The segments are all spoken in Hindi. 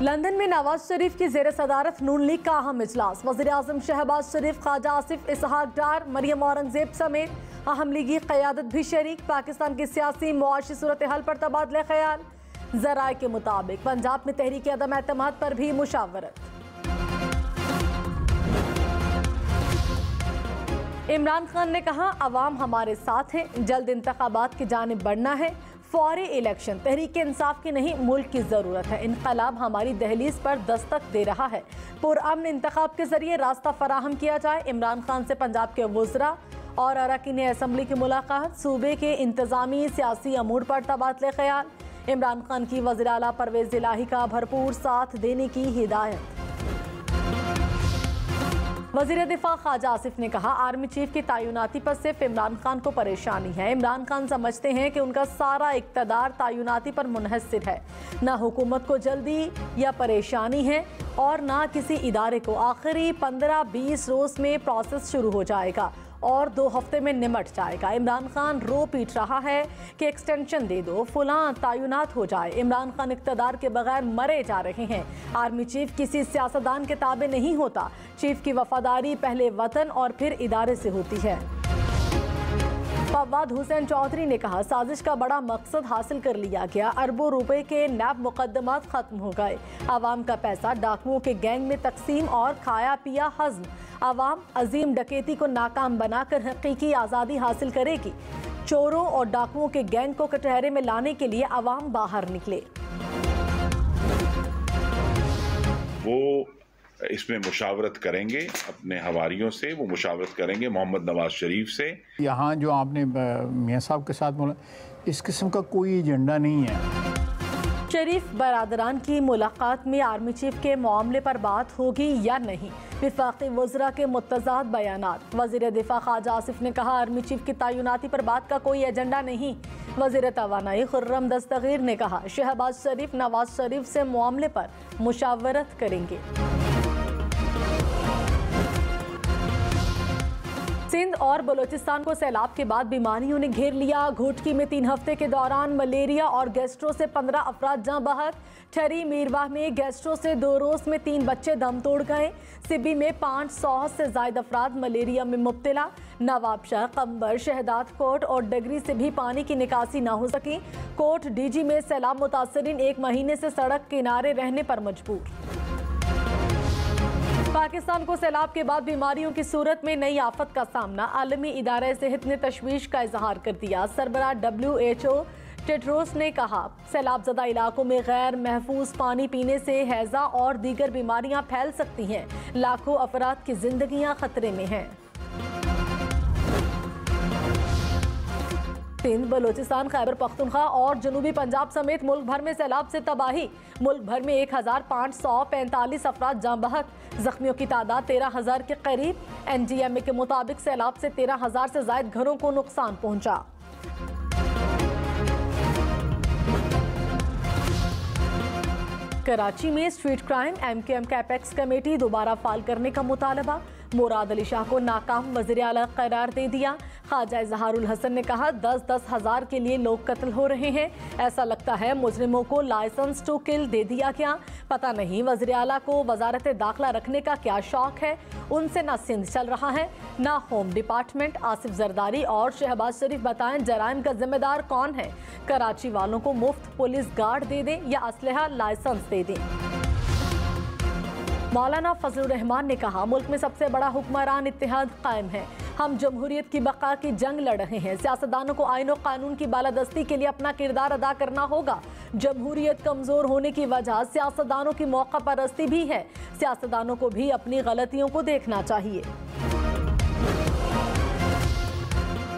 लंदन में नवाज शरीफ की ज़ेर सदारत नून लीग का अहम इजलास। वज़ीर-ए-आज़म शहबाज शरीफ, ख्वाजा आसिफ इसहाक डार, मरियम औरंगजेब समेत अहम लीगी क़यादत भी शरीक। पाकिस्तान की सियासी मुआशी सूरत हाल पर तबादला ख्याल। ज़राए के मुताबिक पंजाब में तहरीक अदम एतमाद पर भी मुशावरत। इमरान खान ने कहा, अवाम हमारे साथ है, जल्द इंतखाबात की जानिब बढ़ना है। फौरी इलेक्शन तहरीक इंसाफ की नहीं, मुल्क की ज़रूरत है। इनकलाब हमारी दहलीज पर दस्तक दे रहा है। पुरअमन इंतखाब के जरिए रास्ता फराहम किया जाए। इमरान खान से पंजाब के वज़रा और अरकान असम्बली की मुलाकात। सूबे के इंतज़ामी सियासी अमूर पर तबादले ख्याल। इमरान खान की वज़ीर आला परवेज़ इलाही का भरपूर साथ देने की हिदायत। वज़ीर दिफा ख्वाजा आसिफ ने कहा, आर्मी चीफ की तैनाती पर सिर्फ इमरान खान को परेशानी है। इमरान खान समझते हैं कि उनका सारा इक़्तिदार तैनाती पर मुनहसर है। ना हुकूमत को जल्दी या परेशानी है और ना किसी इदारे को। आखिरी 15-20 रोज़ में प्रोसेस शुरू हो जाएगा और 2 हफ्ते में निमट जाएगा। इमरान खान रो पीट रहा है कि एक्सटेंशन दे दो, फलां तैनात हो जाए। इमरान खान इक़्तिदार के बगैर मरे जा रहे हैं। आर्मी चीफ किसी सियासतदान के ताबे नहीं होता। चीफ की वफादारी पहले वतन और फिर इदारे से होती है। फवाद हुसैन चौधरी ने कहा, साजिश का बड़ा मकसद हासिल कर लिया गया। अरबों रुपए के नैब मुकदमात खत्म हो गए। आवाम का पैसा डाकुओं के गैंग में तकसीम और खाया पिया हज़म। आवाम अजीम डकैती को नाकाम बनाकर हकीकी आज़ादी हासिल करेगी। चोरों और डाकुओं के गैंग को कटहरे में लाने के लिए आवाम बाहर निकले। वो इसमें मुशावरत करेंगे अपने हवारियों से, वो मुशावरत करेंगे मोहम्मद नवाज शरीफ से। यहाँ जो आपने मियाँ साहब के साथ बोला, इस किस्म का कोई एजेंडा नहीं है। शरीफ बरादरान की मुलाकात में आर्मी चीफ के मामले पर बात होगी या नहीं। विफाकी वज़रा के मुतज़ाद बयानात। वज़ीर दिफा ख्वाजा आसिफ ने कहा, आर्मी चीफ की तैनाती पर बात का कोई एजेंडा नहीं। वज़ीर तवानाई खुर्रम दस्तगीर ने कहा, शहबाज शरीफ नवाज शरीफ से मामले पर मुशावरत करेंगे। सिंध और बलूचिस्तान को सैलाब के बाद बीमारियों ने घेर लिया। घोटकी में 3 हफ्ते के दौरान मलेरिया और गैस्ट्रो से 15 अफराद जाँ बहक। ठहरी मीरवाह में गैस्ट्रो से 2 रोज़ में 3 बच्चे दम तोड़ गए। सिब्बी में 500 से ज़ायद अफराद मलेरिया में मुब्तला। नवाबशाह, कंबर, शहदाद कोट और डगरी से भी पानी की निकासी ना हो सकी। कोट डीजी में सैलाब मुतासरीन 1 महीने से सड़क किनारे रहने पर मजबूर। पाकिस्तान को सैलाब के बाद बीमारियों की सूरत में नई आफत का सामना। आलमी इदारा सेहत ने तशवीश का इजहार कर दिया। सरबराह WHO टेड्रोस ने कहा, सैलाब ज़दा इलाकों में गैर महफूज पानी पीने से हैज़ा और दीगर बीमारियां फैल सकती हैं। लाखों अफराद की जिंदगियां खतरे में हैं। सिंध, बलूचिस्तान, खैबर पख्तूनख्वा और जनूबी पंजाब समेत मुल्क भर में सैलाब से तबाही। मुल्क भर में 1545 अफराद जाँ बहक। जख्मियों की तादाद 13,000 के करीब। NGMA के मुताबिक सैलाब से 13,000 से ज़ायद घरों को नुकसान पहुंचा। कराची में स्ट्रीट क्राइम MKM का एपेक्स कमेटी दोबारा फाल करने का मुतालबा। मुराद अली शाह को नाकाम वज़ीर आला करार दे दिया। ख्वाजा इजहारुल हसन ने कहा, 10-10 हज़ार के लिए लोग कत्ल हो रहे हैं। ऐसा लगता है मुजरिमों को लाइसेंस टू किल दे दिया गया। पता नहीं वज़ीर आला को वजारत दाखिला रखने का क्या शौक है। उनसे ना सिंध चल रहा है ना होम डिपार्टमेंट। आसिफ जरदारी और शहबाज शरीफ बताएं, जराइम का जिम्मेदार कौन है। कराची वालों को मुफ्त पुलिस गार्ड दे दें या असलहा लाइसेंस दे दें। मौलाना फजलुर रहमान ने कहा, मुल्क में सबसे बड़ा हुक्मरान इत्तेहाद कायम है। हम जमहूरियत की बका की जंग लड़ रहे हैं। सियासतदानों को आईन और कानून की बालादस्ती के लिए अपना किरदार अदा करना होगा। जमहूरियत कमजोर होने की वजह सियासतदानों की मौका परस्ती भी है। सियासतदानों को भी अपनी गलतियों को देखना चाहिए।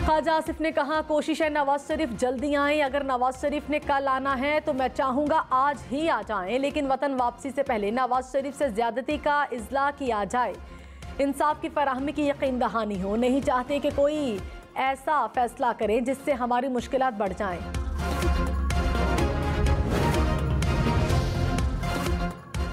ख्वाजा आसिफ ने कहा, कोशिश है नवाज शरीफ जल्दी आएँ। अगर नवाज शरीफ ने कल आना है तो मैं चाहूँगा आज ही आ जाएं, लेकिन वतन वापसी से पहले नवाज शरीफ से ज्यादती का इजलाह किया जाए। इंसाफ की फराहमी की यकीन दहानी हो। नहीं चाहते कि कोई ऐसा फैसला करे जिससे हमारी मुश्किलात बढ़ जाएं।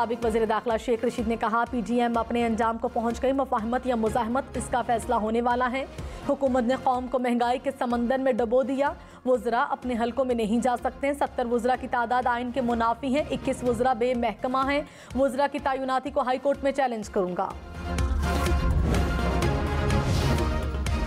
साबिक वज़ीर दाखिला शेख रशीद ने कहा, PGM अपने अंजाम को पहुँच गई, मुफाहमत या मुज़ाहमत इसका फैसला होने वाला है। हुकूमत ने कौम को महंगाई के समंदर में डुबो दिया, वज़रा अपने हलकों में नहीं जा सकते। 70 वज़रा की तादाद आइन के मुनाफी है, 21 वज़रा बेमहकमा हैं। वज़रा की तैनाती को हाई कोर्ट में चैलेंज करूँगा।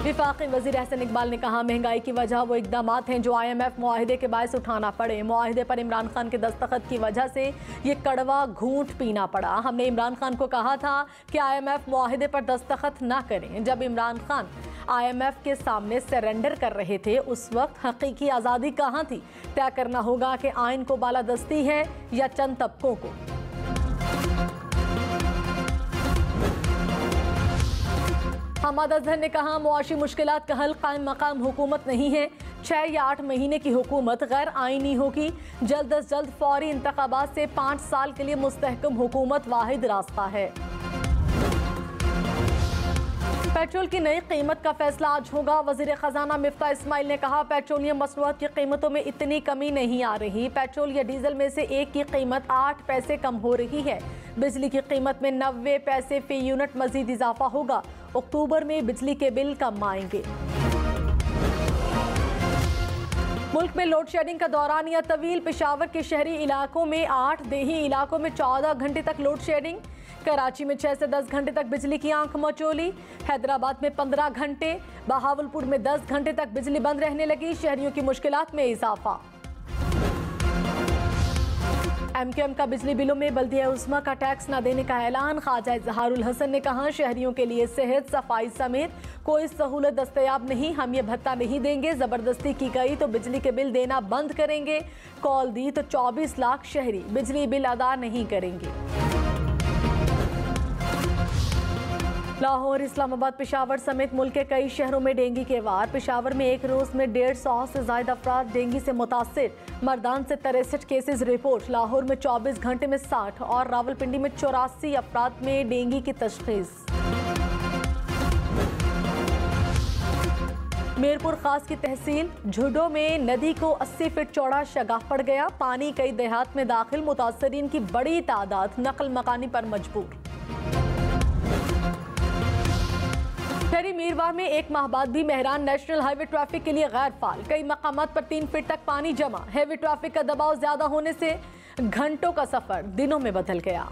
विफाकी वज़ीर अहसन इकबाल ने कहा, महंगाई की वजह वो इक़दामात हैं जो IMF मुआहिदे के बायस उठाना पड़े। मुआहिदे पर इमरान खान के दस्तखत की वजह से ये कड़वा घूंट पीना पड़ा। हमने इमरान खान को कहा था कि IMF मुआहिदे पर दस्तखत ना करें। जब इमरान खान IMF के सामने सरेंडर कर रहे थे, उस वक्त हकीकी आज़ादी कहाँ थी? तय करना होगा कि आइन को बालादस्ती है या चंद तबकों को। हमाद अजहर ने कहा, मुआशी मुश्किलात का हल कायम मकाम हुकूमत नहीं है। 6 या 8 महीने की हुकूमत गैर आईनी होगी। जल्द अज जल्द फौरी इंतखाबात से 5 साल के लिए मुस्तहकम हुकूमत वाहिद रास्ता है। पेट्रोल की नई कीमत का फैसला आज होगा। वज़ीर ख़जाना मिफ्ता इस्माइल ने कहा, पेट्रोलियम मसनूआत की कीमतों में इतनी कमी नहीं आ रही। पेट्रोल या डीजल में से एक की कीमत 8 पैसे कम हो रही है। बिजली की कीमत में 90 पैसे फी यूनिट मजीद इजाफा होगा। अक्टूबर में बिजली के बिल कम आएंगे। मुल्क में लोड शेडिंग का दौरान या तवील। पेशावर के शहरी इलाकों में 8, देही इलाकों में 14 घंटे तक लोड शेडिंग। कराची में 6 से 10 घंटे तक बिजली की आंख मचोली। हैदराबाद में 15 घंटे, बहावलपुर में 10 घंटे तक बिजली बंद रहने लगी। शहरियों की मुश्किलात में इजाफा। MQM का बिजली बिलों में बल्दिया उस्मा का टैक्स न देने का ऐलान। ख्वाजा इजहारुल हसन ने कहा, शहरियों के लिए सेहत सफाई समेत कोई सहूलत दस्तयाब नहीं। हम ये भत्ता नहीं देंगे। जबरदस्ती की गई तो बिजली के बिल देना बंद करेंगे। कॉल दी तो 24 लाख शहरी बिजली बिल अदा नहीं करेंगे। लाहौर, इस्लामाबाद, पेशावर समेत मुल्क के कई शहरों में डेंगू के वार। पेशावर में एक रोज में 150 से ज्यादा अफराद डेंगू से मुतासिर। मर्दान से 63 केसेस रिपोर्ट। लाहौर में 24 घंटे में 60 और रावलपिंडी में 84 अफराद में डेंगू की तशखीस। मीरपुर खास की तहसील झुडो में नदी को 80 फीट चौड़ा शगाफ पड़ गया। पानी कई देहात में दाखिल। मुतासरीन की बड़ी तादाद नकल मकानी पर मजबूर। शहरी मीरवाह में 1 माह बाद भी मेहरान नेशनल हाईवे ट्रैफिक के लिए गैर फाल। कई मकामात पर 3 फीट तक पानी जमा। हैवी ट्रैफिक का दबाव ज्यादा होने से घंटों का सफर दिनों में बदल गया।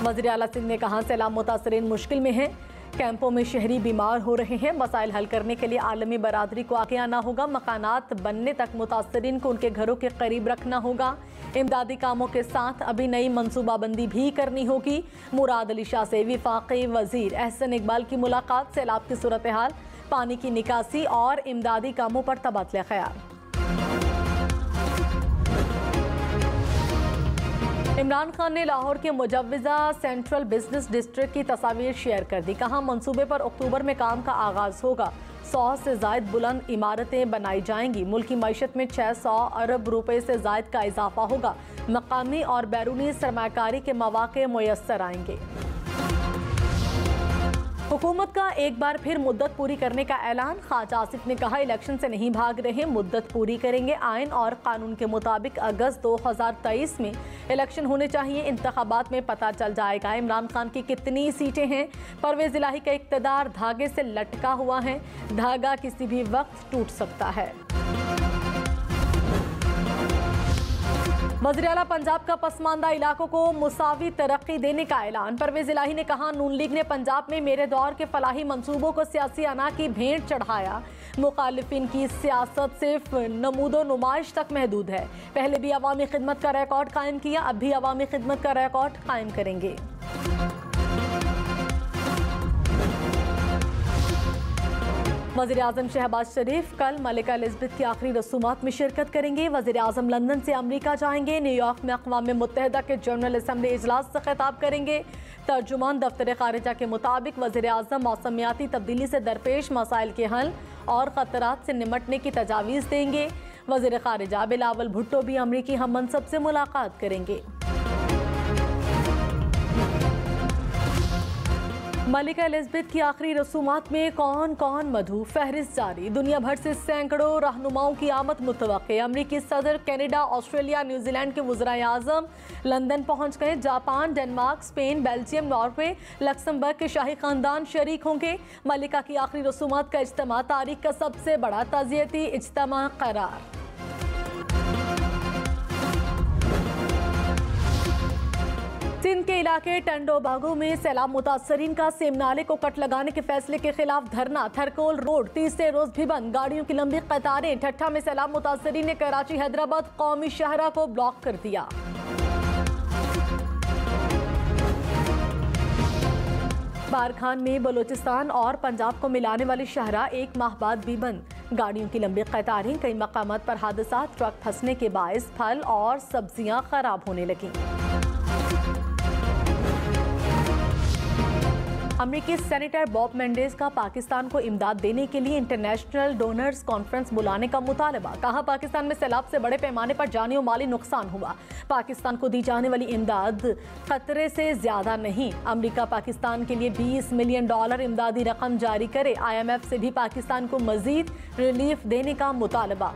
वज़ीर आला सिंध ने कहा, सैलाब मुतासरीन मुश्किल में हैं। कैंपों में शहरी बीमार हो रहे हैं। मसाइल हल करने के लिए आलमी बरादरी को आगे आना होगा। मकानात बनने तक मुतासरीन को उनके घरों के करीब रखना होगा। इमदादी कामों के साथ अभी नई मनसूबाबंदी भी करनी होगी। मुराद अली शाह से विफाकी वजीर अहसन इकबाल की मुलाकात। सैलाब की सूरत हाल, पानी की निकासी और इमदादी कामों पर तबादला ख्याल। इमरान खान ने लाहौर के मुजव्वज़ा सेंट्रल बिजनेस डिस्ट्रिक्ट की तस्वीर शेयर कर दी। कहा, मंसूबे पर अक्टूबर में काम का आगाज होगा। 100 से ज़ायद बुलंद इमारतें बनाई जाएंगी। मुल्क की मईशत में 600 अरब रुपए से ज़ायद का इजाफा होगा। मकामी और बैरूनी सरमाकारी के मौके मुयस्सर आएंगे। हुकूमत का एक बार फिर मुद्दत पूरी करने का ऐलान। ख्वाजा आसिफ ने कहा, इलेक्शन से नहीं भाग रहे, मुद्दत पूरी करेंगे। आइन और कानून के मुताबिक अगस्त 2023 में इलेक्शन होने चाहिए। इंतखाबात में पता चल जाएगा इमरान खान की कितनी सीटें हैं। परवेज इलाही का इक़्तिदार धागे से लटका हुआ है। धागा किसी भी वक्त टूट सकता है। वज़ीर आला पंजाब का पसमानदा इलाकों को मुसावी तरक्की देने का ऐलान। परवेज इलाही ने कहा, नून लीग ने पंजाब में मेरे दौर के फलाही मंसूबों को सियासी अना की भेंट चढ़ाया। मुखालिफिन की सियासत सिर्फ नमूदो नुमाइश तक महदूद है। पहले भी अवामी खिदमत का रिकॉर्ड कायम किया, अब भी अवामी खिदमत का रिकॉर्ड कायम करेंगे। वज़ीर आज़म शहबाज शरीफ कल मलिका एलिज़ाबेथ की आखिरी रसूमात में शिरकत करेंगे। वज़ीर आज़म लंदन से अमरीका जाएंगे। न्यूयॉर्क में अक़वाम मुत्तहिदा के जनरल असम्बली इजलास से खिताब करेंगे। तर्जुमान दफ्तर खारिजा के मुताबिक वज़ीर आज़म मौसमियाती तब्दीली से दरपेश मसाइल के हल और ख़तरात से निमटने की तजावीज़ देंगे। वज़ीर खारिजा बिलावल भुट्टो भी अमरीकी हम मनसब से मुलाकात करेंगे। मलिका एलिजाबेथ की आखिरी रसूमात में कौन कौन मधु, फहरिस्त जारी। दुनिया भर से सैकड़ों रहनुमाओं की आमद मुतवक्के। अमरीकी सदर, कनाडा, ऑस्ट्रेलिया, न्यूजीलैंड के वज़राए आज़म लंदन पहुंच गए। Japan, Denmark, Spain, Belgium, Norway, Luxembourg के शाही खानदान शरीक होंगे। मलिका की आखिरी रसूमात का इज्तिमा तारीख का सबसे बड़ा ताज़ियती इज्तिमा करार। सिंध के इलाके टंडोबागो में सैलाब मुतासरीन का सेम नाले को कट लगाने के फैसले के खिलाफ धरना। थरकोल रोड तीसरे रोज भी बंद, गाड़ियों की लंबी कतारें। ठट्ठा में सैलाब मुतासरीन ने कराची हैदराबाद कौमी शाहरा को ब्लॉक कर दिया। बारखान में बलूचिस्तान और पंजाब को मिलाने वाली शाहरा 1 माह बाद भी बंद, गाड़ियों की लंबी कतारें। कई मकामात पर हादसा, ट्रक फंसने के बायस फल और सब्जियां खराब होने लगी। अमेरिकी सेनेटर बॉब मेंडेस का पाकिस्तान को इमदाद देने के लिए इंटरनेशनल डोनर्स कॉन्फ्रेंस बुलाने का मुतालबा। कहा, पाकिस्तान में सैलाब से बड़े पैमाने पर जानी और माली नुकसान हुआ। पाकिस्तान को दी जाने वाली इमदाद खतरे से ज्यादा नहीं। अमेरिका पाकिस्तान के लिए $20 मिलियन इमदादी रकम जारी करे। IMF से भी पाकिस्तान को मजीद रिलीफ देने का मुतालबा।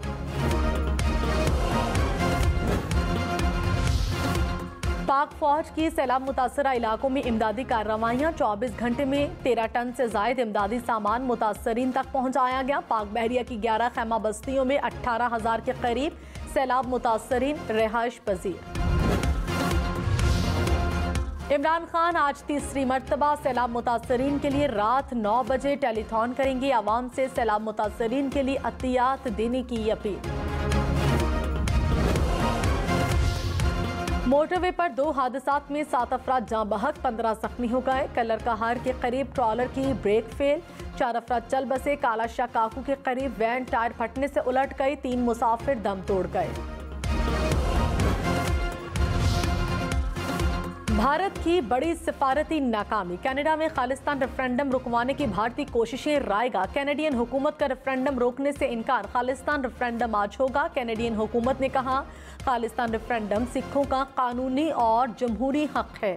पाक फौज की सैलाब मुतासरा इलाकों में इमदादी कार्रवाइयाँ। 24 घंटे में 13 टन से जायद इमदादी सामान मुतासरीन तक पहुँचाया गया। पाक बहरिया की 11 खैमा बस्तियों में 18,000 के करीब सैलाब मुतासरीन रिहाइश पजीर। इमरान खान आज तीसरी मरतबा सैलाब मुतासरीन के लिए रात 9 बजे टेलीथॉन करेंगे। आवाम से सैलाब मुतासरीन के लिए अतियात देने की अपील। मोटरवे पर 2 हादसात में 7 अफराद जाँ बहक, 15 जख्मी हो गए। कलर कहार के करीब ट्रॉलर की ब्रेक फेल, 4 अफराद चल बसे। काला शाह काकू के करीब वैन टायर फटने से उलट गई, 3 मुसाफिर दम तोड़ गए। भारत की बड़ी सिफारती नाकामी। कनाडा में खालिस्तान रेफरेंडम रुकवाने की भारतीय कोशिशें रायगा। कैनेडियन हुकूमत का रेफरेंडम रोकने से इनकार। खालिस्तान रेफरेंडम आज होगा। कैनेडियन हुकूमत ने कहा, खालिस्तान रेफरेंडम सिखों का कानूनी और जमहूरी हक है।